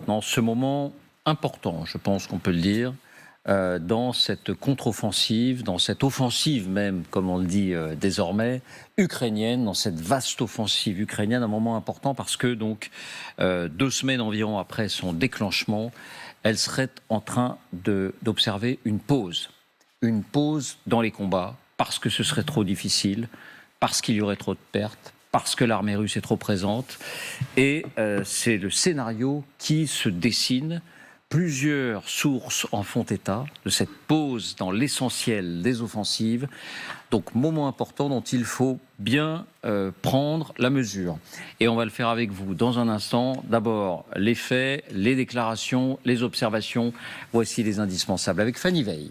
maintenant ce moment important, je pense qu'on peut le dire, dans cette contre-offensive, dans cette offensive même, comme on le dit désormais, ukrainienne, dans cette vaste offensive ukrainienne, un moment important parce que donc 2 semaines environ après son déclenchement, elle serait en train d'observer une pause dans les combats, parce que ce serait trop difficile, parce qu'il y aurait trop de pertes, parce que l'armée russe est trop présente. Et c'est le scénario qui se dessine. Plusieurs sources en font état de cette pause dans l'essentiel des offensives. Donc, moment important dont il faut bien prendre la mesure. Et on va le faire avec vous dans un instant. D'abord, les faits, les déclarations, les observations. Voici les indispensables avec Fanny Veil.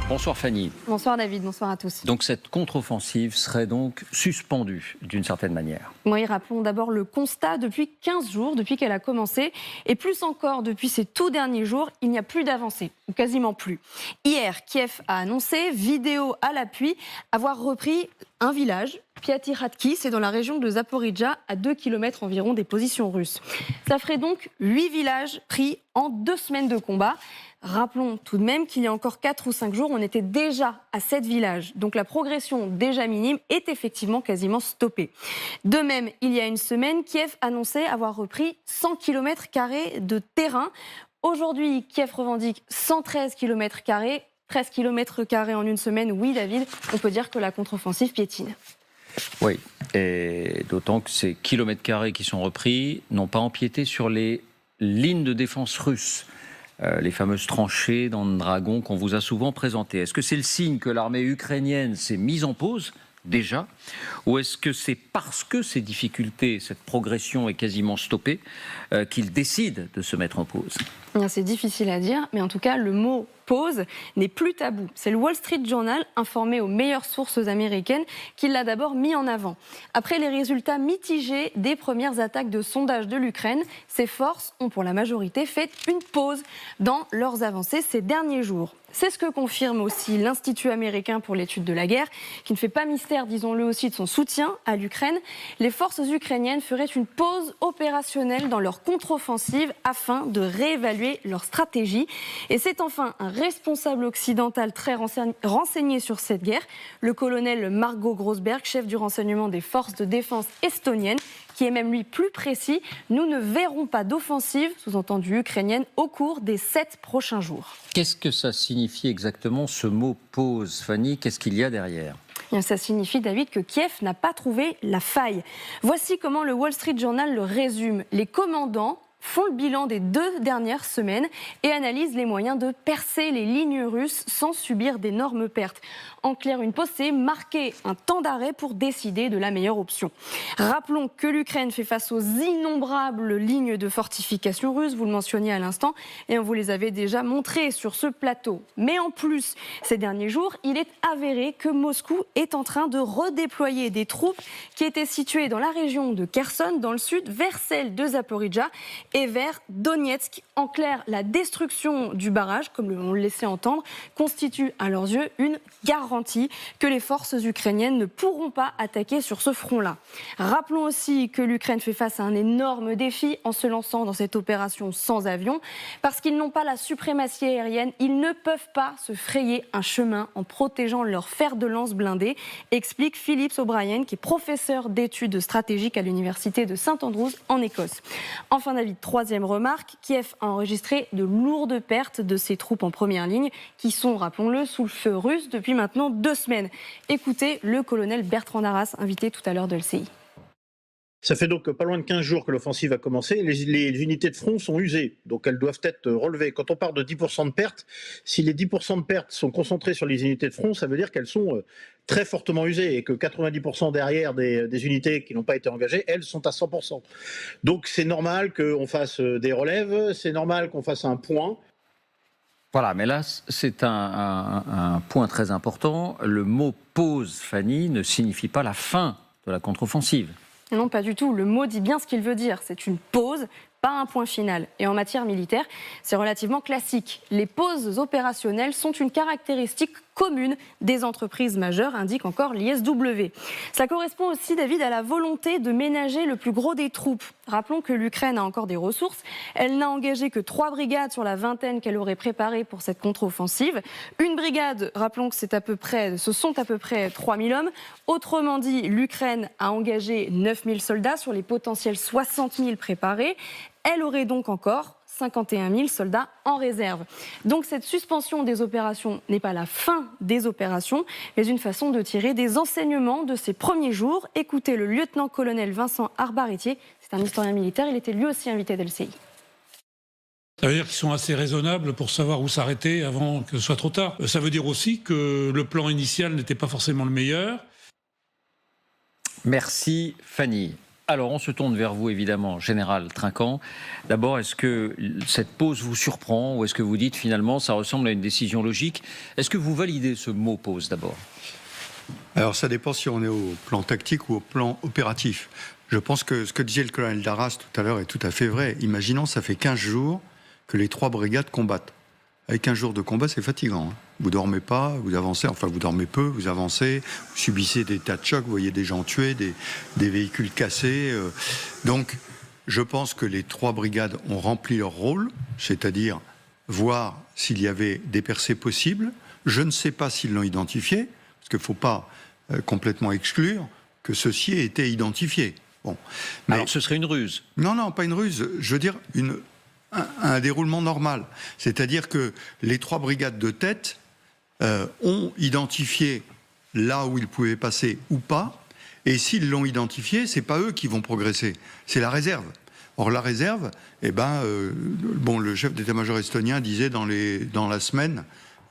Bonsoir Fanny. Bonsoir David, bonsoir à tous. Donc cette contre-offensive serait donc suspendue d'une certaine manière. Oui, rappelons d'abord le constat depuis 15 jours, depuis qu'elle a commencé, et plus encore depuis ces tout derniers jours, il n'y a plus d'avancée, ou quasiment plus. Hier, Kiev a annoncé, vidéo à l'appui, avoir repris un village, Piatiradki, c'est dans la région de Zaporijjia, à 2 km environ des positions russes. Ça ferait donc 8 villages pris en 2 semaines de combat. Rappelons tout de même qu'il y a encore 4 ou 5 jours, on était déjà à 7 villages. Donc la progression déjà minime est effectivement quasiment stoppée. De même, il y a une semaine, Kiev annonçait avoir repris 100 km² de terrain. Aujourd'hui, Kiev revendique 113 km². 13 km² en une semaine, oui David, on peut dire que la contre-offensive piétine. Oui, et d'autant que ces kilomètres carrés qui sont repris n'ont pas empiété sur les lignes de défense russes. Les fameuses tranchées dans le Dragon qu'on vous a souvent présentées. Est-ce que c'est le signe que l'armée ukrainienne s'est mise en pause, déjà, ou est-ce que c'est parce que ces difficultés, cette progression est quasiment stoppée, qu'ils décident de se mettre en pause ? C'est difficile à dire, mais en tout cas, le mot pause n'est plus tabou. C'est le Wall Street Journal, informé aux meilleures sources américaines, qui l'a d'abord mis en avant. Après les résultats mitigés des premières attaques de sondage de l'Ukraine, ces forces ont pour la majorité fait une pause dans leurs avancées ces derniers jours. C'est ce que confirme aussi l'Institut américain pour l'étude de la guerre, qui ne fait pas mystère, disons-le aussi, de son soutien à l'Ukraine. Les forces ukrainiennes feraient une pause opérationnelle dans leur contre-offensive afin de réévaluer leur stratégie. Et c'est enfin un responsable occidental très renseigné sur cette guerre, le colonel Margot Grossberg, chef du renseignement des forces de défense estoniennes, qui est même lui plus précis. Nous ne verrons pas d'offensive, sous-entendu ukrainienne, au cours des 7 prochains jours. Qu'est-ce que ça signifie exactement ce mot pause, Fanny ? Qu'est-ce qu'il y a derrière ? Ça signifie, David, que Kiev n'a pas trouvé la faille. Voici comment le Wall Street Journal le résume. Les commandants font le bilan des 2 dernières semaines et analysent les moyens de percer les lignes russes sans subir d'énormes pertes. En clair, une pause, c'est marquer un temps d'arrêt pour décider de la meilleure option. Rappelons que l'Ukraine fait face aux innombrables lignes de fortification russes, vous le mentionniez à l'instant, et on vous les avait déjà montrées sur ce plateau. Mais en plus, ces derniers jours, il est avéré que Moscou est en train de redéployer des troupes qui étaient situées dans la région de Kherson, dans le sud, vers celle de Zaporijjia et vers Donetsk. En clair, la destruction du barrage, comme on le laissait entendre, constitue à leurs yeux une garantie que les forces ukrainiennes ne pourront pas attaquer sur ce front-là. Rappelons aussi que l'Ukraine fait face à un énorme défi en se lançant dans cette opération sans avion, parce qu'ils n'ont pas la suprématie aérienne, ils ne peuvent pas se frayer un chemin en protégeant leur fer de lance blindé, explique Phillips O'Brien, qui est professeur d'études stratégiques à l'université de St Andrews en Écosse. Enfin David, 3e remarque, Kiev a enregistré de lourdes pertes de ses troupes en première ligne, qui sont, rappelons-le, sous le feu russe depuis maintenant 2 semaines. Écoutez le colonel Bertrand Darras, invité tout à l'heure de LCI. Ça fait donc pas loin de 15 jours que l'offensive a commencé. Les unités de front sont usées, donc elles doivent être relevées. Quand on parle de 10% de pertes, si les 10% de pertes sont concentrées sur les unités de front, ça veut dire qu'elles sont très fortement usées et que 90% derrière des unités qui n'ont pas été engagées, elles sont à 100%. Donc c'est normal qu'on fasse des relèves, c'est normal qu'on fasse un point. Voilà, mais là, c'est un point très important. Le mot « pause », Fanny, ne signifie pas la fin de la contre-offensive. Non, pas du tout. Le mot dit bien ce qu'il veut dire. C'est une pause pas un point final. Et en matière militaire, c'est relativement classique. Les pauses opérationnelles sont une caractéristique commune des entreprises majeures, indique encore l'ISW. Ça correspond aussi, David, à la volonté de ménager le plus gros des troupes. Rappelons que l'Ukraine a encore des ressources. Elle n'a engagé que 3 brigades sur la vingtaine qu'elle aurait préparée pour cette contre-offensive. Une brigade, rappelons que ce sont à peu près 3000 hommes. Autrement dit, l'Ukraine a engagé 9000 soldats sur les potentiels 60 000 préparés. Elle aurait donc encore 51 000 soldats en réserve. Donc cette suspension des opérations n'est pas la fin des opérations, mais une façon de tirer des enseignements de ces premiers jours. Écoutez le lieutenant-colonel Vincent Arbaretier, c'est un historien militaire, il était lui aussi invité d'LCI. Ça veut dire qu'ils sont assez raisonnables pour savoir où s'arrêter avant que ce soit trop tard. Ça veut dire aussi que le plan initial n'était pas forcément le meilleur. Merci Fanny. Alors, on se tourne vers vous, évidemment, Général Trinquant. D'abord, est-ce que cette pause vous surprend ou est-ce que vous dites, finalement, ça ressemble à une décision logique? Est-ce que vous validez ce mot pause, d'abord? Alors, ça dépend si on est au plan tactique ou au plan opératif. Je pense que ce que disait le colonel Darras tout à l'heure est tout à fait vrai. Imaginons, ça fait 15 jours que les 3 brigades combattent. Avec 15 jours de combat, c'est fatigant. Hein. Vous dormez pas, vous avancez, enfin vous dormez peu, vous avancez, vous subissez des tas de chocs, vous voyez des gens tués, des véhicules cassés. Donc, je pense que les 3 brigades ont rempli leur rôle, c'est-à-dire voir s'il y avait des percées possibles. Je ne sais pas s'ils l'ont identifié, parce qu'il ne faut pas complètement exclure que ceci ait été identifié. Bon. Mais, alors, ce serait une ruse? Non, pas une ruse. Je veux dire, un déroulement normal. C'est-à-dire que les 3 brigades de tête ont identifié là où ils pouvaient passer ou pas, et s'ils l'ont identifié, c'est pas eux qui vont progresser, c'est la réserve. Or la réserve, le chef d'état-major estonien disait dans la semaine,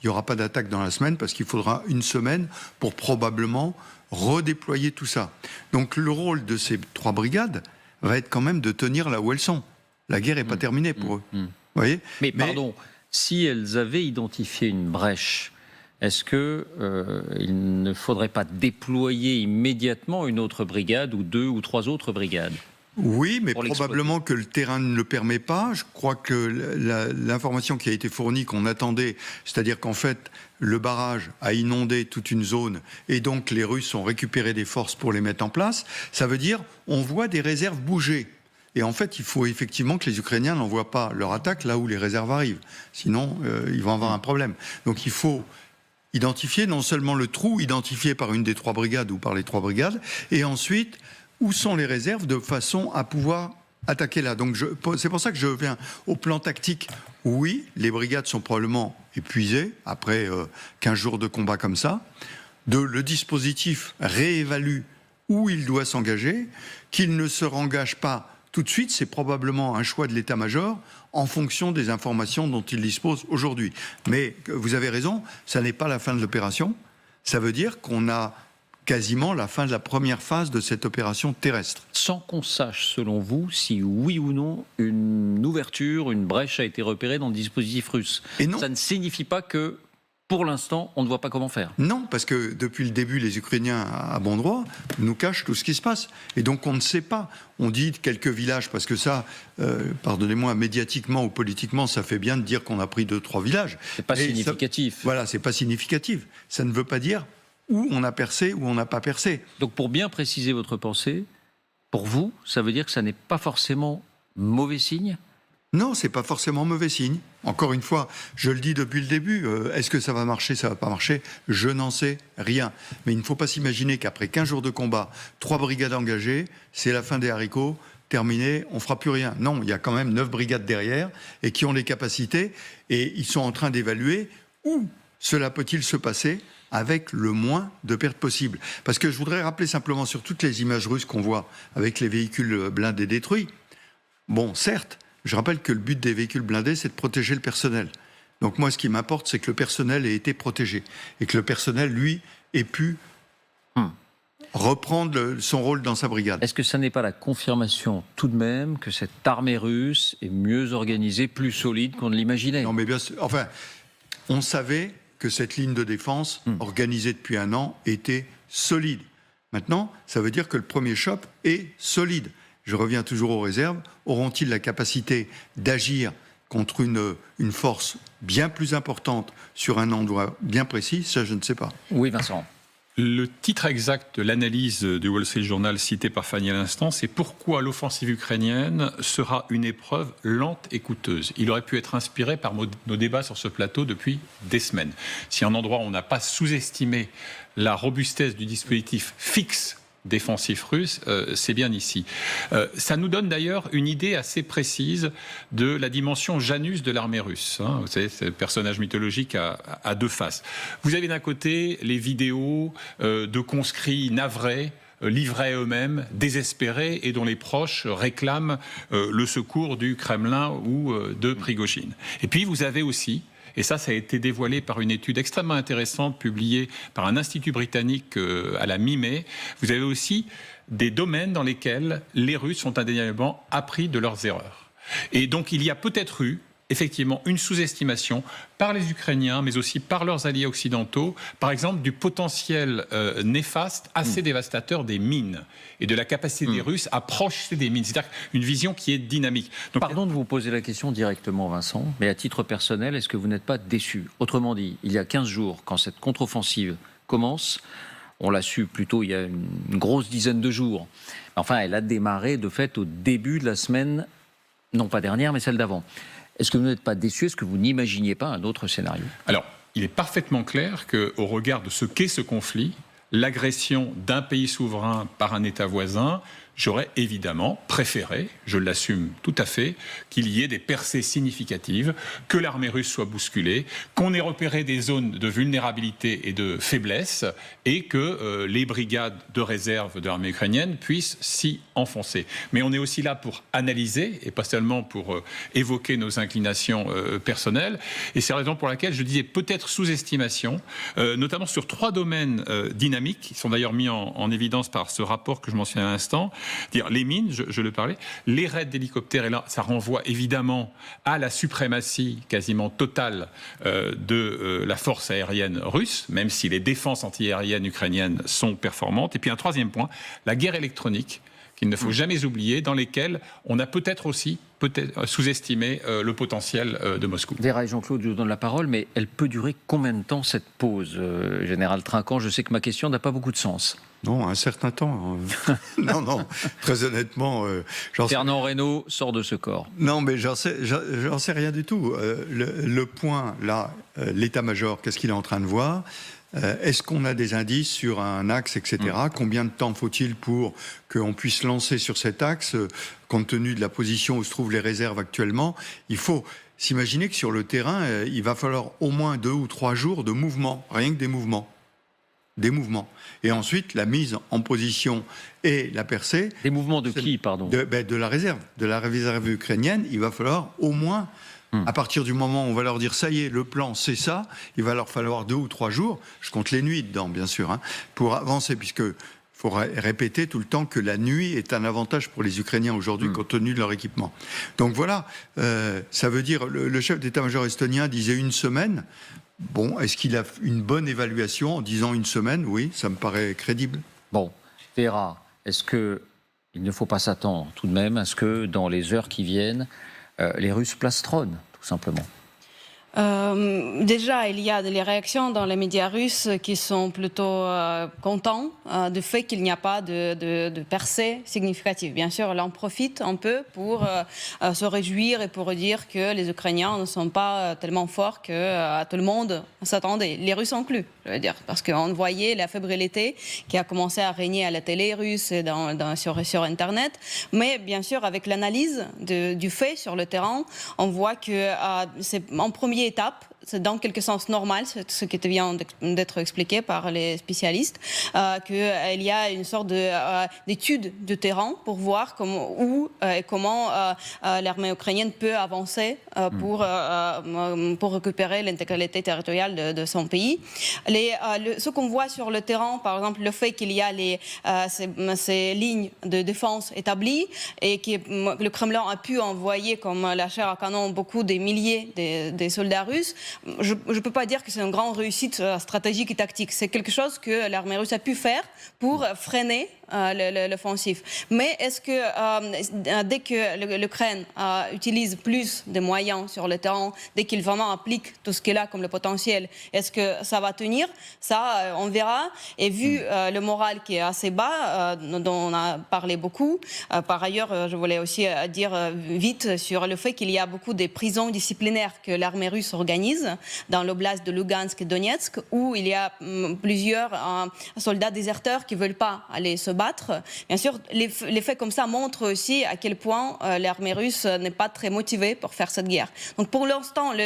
il n'y aura pas d'attaque dans la semaine parce qu'il faudra une semaine pour probablement redéployer tout ça. Donc le rôle de ces 3 brigades va être quand même de tenir là où elles sont. La guerre n'est pas terminée pour eux. Vous voyez ? Mais pardon, si elles avaient identifié une brèche, est-ce qu'il ne faudrait pas déployer immédiatement une autre brigade ou 2 ou 3 autres brigades? Oui, mais probablement que le terrain ne le permet pas. Je crois que l'information qui a été fournie, qu'on attendait, c'est-à-dire qu'en fait, le barrage a inondé toute une zone et donc les Russes ont récupéré des forces pour les mettre en place, ça veut dire on voit des réserves bouger. Et en fait, il faut effectivement que les Ukrainiens n'envoient pas leur attaque là où les réserves arrivent. Sinon, ils vont avoir un problème. Donc il faut identifier non seulement le trou, identifié par une des 3 brigades ou par les 3 brigades, et ensuite, où sont les réserves de façon à pouvoir attaquer là. Donc c'est pour ça que je viens au plan tactique. Oui, les brigades sont probablement épuisées après 15 jours de combat comme ça. Le dispositif réévalue où il doit s'engager, qu'il ne se rengage pas tout de suite, c'est probablement un choix de l'état-major en fonction des informations dont il dispose aujourd'hui. Mais vous avez raison, ça n'est pas la fin de l'opération. Ça veut dire qu'on a quasiment la fin de la première phase de cette opération terrestre. Sans qu'on sache, selon vous, si oui ou non une ouverture, une brèche a été repérée dans le dispositif russe. Et non. Ça ne signifie pas que, pour l'instant, on ne voit pas comment faire. Non, parce que depuis le début, les Ukrainiens, à bon droit, nous cachent tout ce qui se passe. Et donc on ne sait pas. On dit quelques villages, parce que ça, pardonnez-moi, médiatiquement ou politiquement, ça fait bien de dire qu'on a pris 2-3 villages. C'est pas significatif. Voilà, c'est pas significatif. Ça ne veut pas dire où on a percé, où on n'a pas percé. Donc pour bien préciser votre pensée, pour vous, ça veut dire que ça n'est pas forcément mauvais signe ? Non, c'est pas forcément mauvais signe. Encore une fois, je le dis depuis le début, est-ce que ça va marcher, ça va pas marcher? Je n'en sais rien. Mais il ne faut pas s'imaginer qu'après 15 jours de combat, 3 brigades engagées, c'est la fin des haricots, terminé, on fera plus rien. Non, il y a quand même 9 brigades derrière et qui ont les capacités et ils sont en train d'évaluer où cela peut-il se passer avec le moins de pertes possibles. Parce que je voudrais rappeler simplement sur toutes les images russes qu'on voit avec les véhicules blindés détruits, bon, certes, je rappelle que le but des véhicules blindés, c'est de protéger le personnel. Donc moi, ce qui m'importe, c'est que le personnel ait été protégé. Et que le personnel, lui, ait pu reprendre son rôle dans sa brigade. Est-ce que ça n'est pas la confirmation, tout de même, que cette armée russe est mieux organisée, plus solide qu'on ne l'imaginait? Non, mais bien sûr. Enfin, on savait que cette ligne de défense, organisée depuis 1 an, était solide. Maintenant, ça veut dire que le premier choc est solide. je reviens toujours aux réserves, auront-ils la capacité d'agir contre une force bien plus importante sur un endroit bien précis? Ça, je ne sais pas. Oui, Vincent. Le titre exact de l'analyse du Wall Street Journal citée par Fanny à l'instant, c'est pourquoi l'offensive ukrainienne sera une épreuve lente et coûteuse. Il aurait pu être inspiré par nos débats sur ce plateau depuis des semaines. Si un endroit où on n'a pas sous-estimé la robustesse du dispositif fixe défensif russe, c'est bien ici. Ça nous donne d'ailleurs une idée assez précise de la dimension Janus de l'armée russe. Vous savez, c'est le personnage mythologique à deux faces. Vous avez d'un côté les vidéos de conscrits navrés, livrés eux-mêmes, désespérés, et dont les proches réclament le secours du Kremlin ou de Prigojine. Et puis vous avez aussi, et ça a été dévoilé par une étude extrêmement intéressante publiée par un institut britannique à la mi-mai. Vous avez aussi des domaines dans lesquels les Russes ont indéniablement appris de leurs erreurs. Et donc il y a peut-être eu effectivement une sous-estimation par les Ukrainiens, mais aussi par leurs alliés occidentaux, par exemple du potentiel néfaste, assez dévastateur des mines et de la capacité des Russes à projeter des mines. C'est-à-dire une vision qui est dynamique. Donc, pardon de vous poser la question directement, Vincent, mais à titre personnel, est-ce que vous n'êtes pas déçu? Autrement dit, il y a 15 jours, quand cette contre-offensive commence, on l'a su plutôt il y a une grosse dizaine de jours. Enfin, elle a démarré de fait au début de la semaine, non pas dernière, mais celle d'avant. Est-ce que vous n'êtes pas déçu? Est-ce que vous n'imaginiez pas un autre scénario? Alors, il est parfaitement clair qu'au regard de ce qu'est ce conflit, l'agression d'un pays souverain par un État voisin, j'aurais évidemment préféré, je l'assume tout à fait, qu'il y ait des percées significatives, que l'armée russe soit bousculée, qu'on ait repéré des zones de vulnérabilité et de faiblesse, et que les brigades de réserve de l'armée ukrainienne puissent s'y enfoncer. Mais on est aussi là pour analyser, et pas seulement pour évoquer nos inclinations personnelles. Et c'est la raison pour laquelle je disais peut-être sous-estimation, notamment sur 3 domaines dynamiques, qui sont d'ailleurs mis en évidence par ce rapport que je mentionnais à l'instant. Dire les mines, je le parlais, les raids d'hélicoptères, et là ça renvoie évidemment à la suprématie quasiment totale de la force aérienne russe, même si les défenses antiaériennes ukrainiennes sont performantes. Et puis un troisième point, la guerre électronique, qu'il ne faut jamais oublier, dans lesquelles on a peut-être sous-estimé le potentiel de Moscou. Vera et Jean-Claude, je vous donne la parole, mais elle peut durer combien de temps cette pause, Général Trinquant? Je sais que ma question n'a pas beaucoup de sens. Non, un certain temps. Non, très honnêtement... Fernand Reynaud sort de ce corps. Non, mais j'en sais rien du tout. Le point, là, l'état-major, qu'est-ce qu'il est en train de voir? Est-ce qu'on a des indices sur un axe, etc. Combien de temps faut-il pour qu'on puisse lancer sur cet axe, compte tenu de la position où se trouvent les réserves actuellement? Il faut s'imaginer que sur le terrain, il va falloir au moins 2 ou 3 jours de mouvement, rien que des mouvements. Et ensuite, la mise en position et la percée... Des mouvements de qui, pardon? De la réserve ukrainienne. Il va falloir au moins... À partir du moment où on va leur dire ça y est, le plan c'est ça, il va leur falloir 2 ou 3 jours, je compte les nuits dedans bien sûr, pour avancer, puisque faut répéter tout le temps que la nuit est un avantage pour les Ukrainiens aujourd'hui compte tenu de leur équipement. Donc voilà, ça veut dire, le chef d'état-major estonien disait 1 semaine. Bon, est-ce qu'il a une bonne évaluation en disant 1 semaine? Oui, ça me paraît crédible. Bon, Vera, est-ce qu'il ne faut pas s'attendre tout de même à ce que dans les heures qui viennent, les Russes plastronnent, tout simplement? Déjà, il y a des réactions dans les médias russes qui sont plutôt contents du fait qu'il n'y a pas de percée significative. Bien sûr, là, on profite un peu pour se réjouir et pour dire que les Ukrainiens ne sont pas tellement forts que tout le monde s'attendait, les Russes inclus, je veux dire, parce qu'on voyait la fébrilité qui a commencé à régner à la télé russe et sur Internet. Mais bien sûr, avec l'analyse du fait sur le terrain, on voit que c'est en première étape, c'est dans quelque sens normal, c'est ce qui vient d'être expliqué par les spécialistes, qu'il y a une sorte d'étude de terrain pour voir où et comment l'armée ukrainienne peut avancer pour récupérer l'intégralité territoriale de son pays. Ce qu'on voit sur le terrain, par exemple, le fait qu'il y a ces lignes de défense établies et que le Kremlin a pu envoyer comme la chair à canon beaucoup des milliers des soldats russes, je ne peux pas dire que c'est une grande réussite stratégique et tactique. C'est quelque chose que l'armée russe a pu faire pour freiner l'offensive. Mais est-ce que dès que l'Ukraine utilise plus de moyens sur le terrain, dès qu'il vraiment applique tout ce qu'il a comme le potentiel, est-ce que ça va tenir? Ça, on verra. Et vu le moral qui est assez bas, dont on a parlé beaucoup, par ailleurs, je voulais aussi dire vite sur le fait qu'il y a beaucoup de prisons disciplinaires que l'armée russe organise dans l'oblast de Lugansk et Donetsk, où il y a plusieurs soldats déserteurs qui ne veulent pas aller se battre. Bien sûr, les faits comme ça montrent aussi à quel point l'armée russe n'est pas très motivée pour faire cette guerre. Donc pour l'instant, pour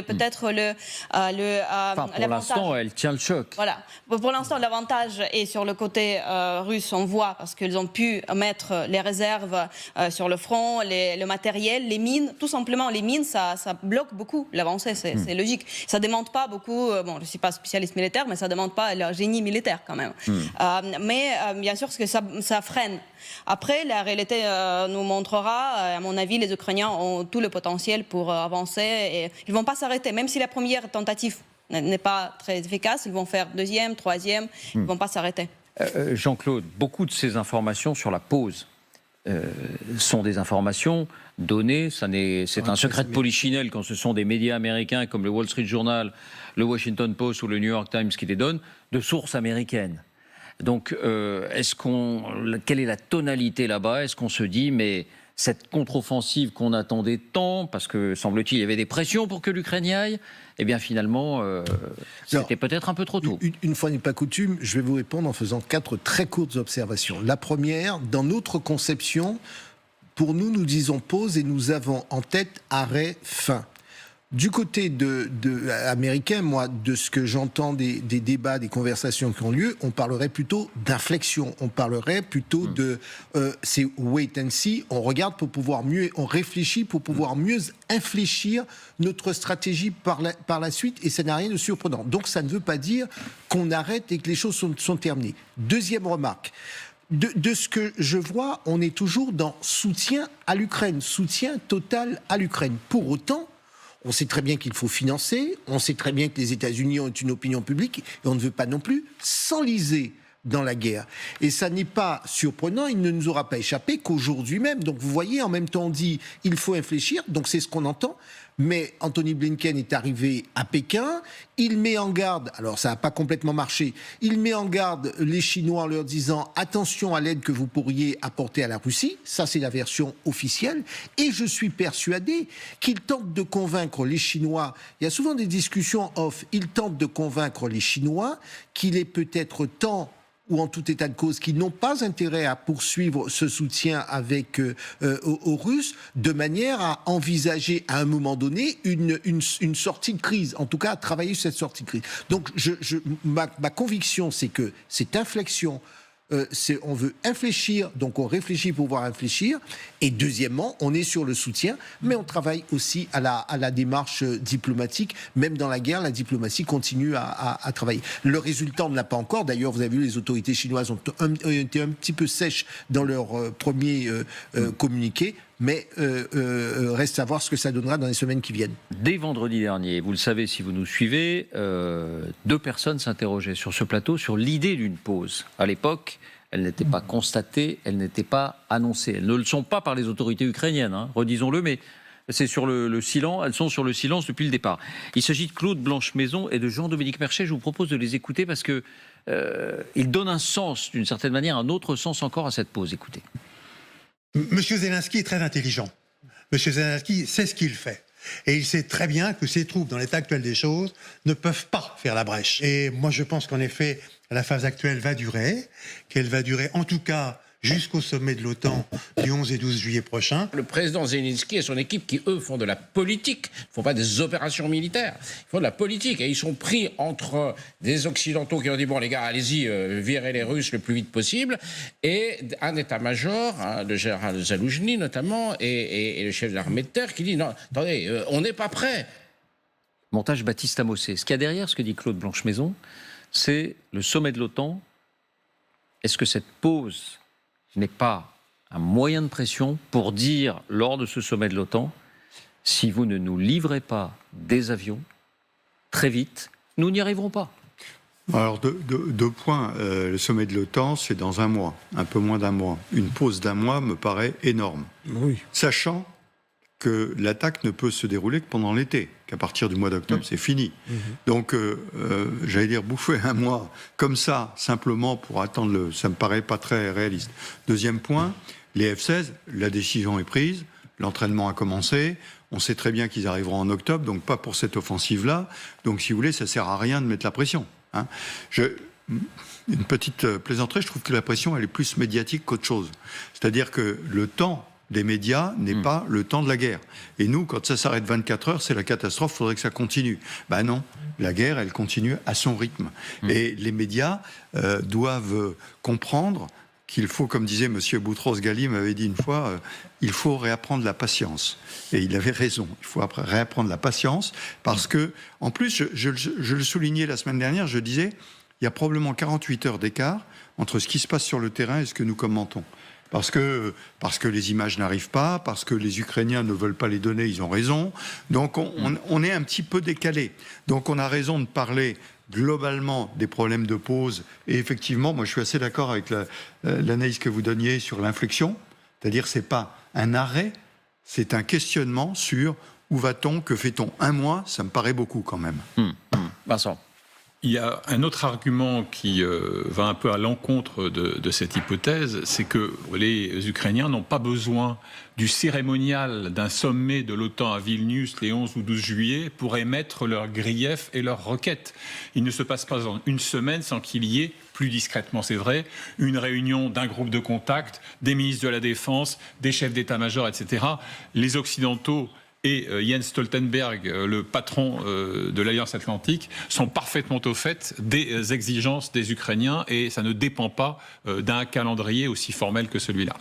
l'instant, elle tient le choc. Voilà. Pour l'instant, l'avantage est sur le côté russe, on voit, parce qu'ils ont pu mettre les réserves sur le front, le matériel, les mines. Tout simplement, les mines, ça bloque beaucoup l'avancée, c'est logique. Ça ne demande pas beaucoup, bon, je ne suis pas spécialiste militaire, mais ça ne demande pas le génie militaire quand même. Mais bien sûr, que ça freine. Après, la réalité nous montrera, à mon avis, les Ukrainiens ont tout le potentiel pour avancer et ils ne vont pas s'arrêter, même si la première tentative n'est pas très efficace, ils vont faire deuxième, troisième, ils ne vont pas s'arrêter. Jean-Claude, beaucoup de ces informations sur la pause sont des informations données, c'est un secret de polichinelle quand ce sont des médias américains comme le Wall Street Journal, le Washington Post ou le New York Times qui les donnent, de sources américaines. Donc, quelle est la tonalité là-bas? Est-ce qu'on se dit, mais cette contre-offensive qu'on attendait tant, parce que, semble-t-il, il y avait des pressions pour que l'Ukraine y aille, eh bien, finalement, c'était peut-être un peu trop tôt. Une fois n'est pas coutume, je vais vous répondre en faisant 4 très courtes observations. La première, dans notre conception, pour nous disons pause et nous avons en tête arrêt, fin. Du côté américain, moi, de ce que j'entends des débats, des conversations qui ont lieu, on parlerait plutôt d'inflexion. On parlerait plutôt c'est wait and see. On regarde pour pouvoir mieux, on réfléchit pour pouvoir mieux infléchir notre stratégie par la suite. Et ça n'a rien de surprenant. Donc, ça ne veut pas dire qu'on arrête et que les choses sont terminées. Deuxième remarque. De ce que je vois, on est toujours dans soutien à l'Ukraine, soutien total à l'Ukraine. Pour autant, on sait très bien qu'il faut financer, on sait très bien que les États-Unis ont une opinion publique et on ne veut pas non plus s'enliser dans la guerre. Et ça n'est pas surprenant, il ne nous aura pas échappé qu'aujourd'hui même. Donc vous voyez, en même temps on dit il faut infléchir, donc c'est ce qu'on entend. Mais Anthony Blinken est arrivé à Pékin, il met en garde, alors ça n'a pas complètement marché, il met en garde les Chinois en leur disant attention à l'aide que vous pourriez apporter à la Russie, ça c'est la version officielle, et je suis persuadé qu'il tente de convaincre les Chinois, il y a souvent des discussions off, il tente de convaincre les Chinois qu'il est peut-être temps, ou en tout état de cause, qui n'ont pas intérêt à poursuivre ce soutien aux Russes, de manière à envisager à un moment donné une sortie de crise, en tout cas à travailler sur cette sortie de crise. Donc ma conviction, c'est que cette inflexion, on veut infléchir, donc on réfléchit pour pouvoir infléchir, et deuxièmement, on est sur le soutien, mais on travaille aussi à la démarche diplomatique. Même dans la guerre, la diplomatie continue à travailler. Le résultat, on ne l'a pas encore. D'ailleurs, vous avez vu, les autorités chinoises ont été un petit peu sèches dans leur premier communiqué, mais reste à voir ce que ça donnera dans les semaines qui viennent. Dès vendredi dernier, vous le savez si vous nous suivez, 2 personnes s'interrogeaient sur ce plateau sur l'idée d'une pause. À l'époque, elle n'était pas constatée, elle n'était pas annoncée. Elles ne le sont pas par les autorités ukrainiennes, hein, redisons-le, mais c'est sur le silence, elles sont sur le silence depuis le départ. Il s'agit de Claude Blanche-Maison et de Jean-Dominique Merchet. Je vous propose de les écouter parce que ils donnent un sens, d'une certaine manière, un autre sens encore à cette pause. Écoutez. Monsieur Zelensky est très intelligent. Monsieur Zelensky sait ce qu'il fait. Et il sait très bien que ses troupes, dans l'état actuel des choses, ne peuvent pas faire la brèche. Et moi, je pense qu'en effet, la phase actuelle va durer, qu'elle va durer en tout cas jusqu'au sommet de l'OTAN du 11 et 12 juillet prochain. Le président Zelensky et son équipe qui, eux, font de la politique, ne font pas des opérations militaires, ils font de la politique. Et ils sont pris entre des Occidentaux qui ont dit, bon les gars, allez-y, virez les Russes le plus vite possible, et un état-major, le général Zaloujny notamment, et le chef de l'armée de terre qui dit, non, attendez, on n'est pas prêt. Montage Baptiste Amossé. Ce qu'il y a derrière ce que dit Claude Blanche-Maison, c'est le sommet de l'OTAN. Est-ce que cette pause n'est pas un moyen de pression pour dire, lors de ce sommet de l'OTAN, si vous ne nous livrez pas des avions, très vite, nous n'y arriverons pas? Alors, deux points. Le sommet de l'OTAN, c'est dans un mois, un peu moins d'un mois. Une pause d'un mois me paraît énorme. Oui. Sachant que l'attaque ne peut se dérouler que pendant l'été, qu'à partir du mois d'octobre, c'est fini. Donc, j'allais dire, bouffer un mois comme ça, simplement pour attendre ça me paraît pas très réaliste. Deuxième point, les F-16, la décision est prise, l'entraînement a commencé, on sait très bien qu'ils arriveront en octobre, donc pas pour cette offensive-là. Donc, si vous voulez, ça sert à rien de mettre la pression. Hein. Une petite plaisanterie, je trouve que la pression, elle est plus médiatique qu'autre chose. C'est-à-dire que le temps des médias n'est pas le temps de la guerre. Et nous, quand ça s'arrête 24 heures, c'est la catastrophe, il faudrait que ça continue. Ben non, la guerre, elle continue à son rythme. Et les médias doivent comprendre qu'il faut, comme disait M. Boutros-Ghali, m'avait dit une fois, il faut réapprendre la patience. Et il avait raison, il faut réapprendre la patience, parce que, en plus, je le soulignais la semaine dernière, je disais, il y a probablement 48 heures d'écart entre ce qui se passe sur le terrain et ce que nous commentons. Parce que les images n'arrivent pas, parce que les Ukrainiens ne veulent pas les donner, ils ont raison. Donc on est un petit peu décalé. Donc on a raison de parler globalement des problèmes de pause. Et effectivement, moi je suis assez d'accord avec l'analyse que vous donniez sur l'inflexion. C'est-à-dire c'est pas un arrêt, c'est un questionnement sur où va-t-on, que fait-on. Un mois, ça me paraît beaucoup quand même. Vincent. Il y a un autre argument qui va un peu à l'encontre de cette hypothèse, c'est que les Ukrainiens n'ont pas besoin du cérémonial d'un sommet de l'OTAN à Vilnius les 11 ou 12 juillet pour émettre leurs griefs et leurs requêtes. Il ne se passe pas en une semaine sans qu'il y ait, plus discrètement c'est vrai, une réunion d'un groupe de contact, des ministres de la Défense, des chefs d'état-major, etc. Les Occidentaux et Jens Stoltenberg, le patron de l'Alliance Atlantique, sont parfaitement au fait des exigences des Ukrainiens et ça ne dépend pas d'un calendrier aussi formel que celui-là.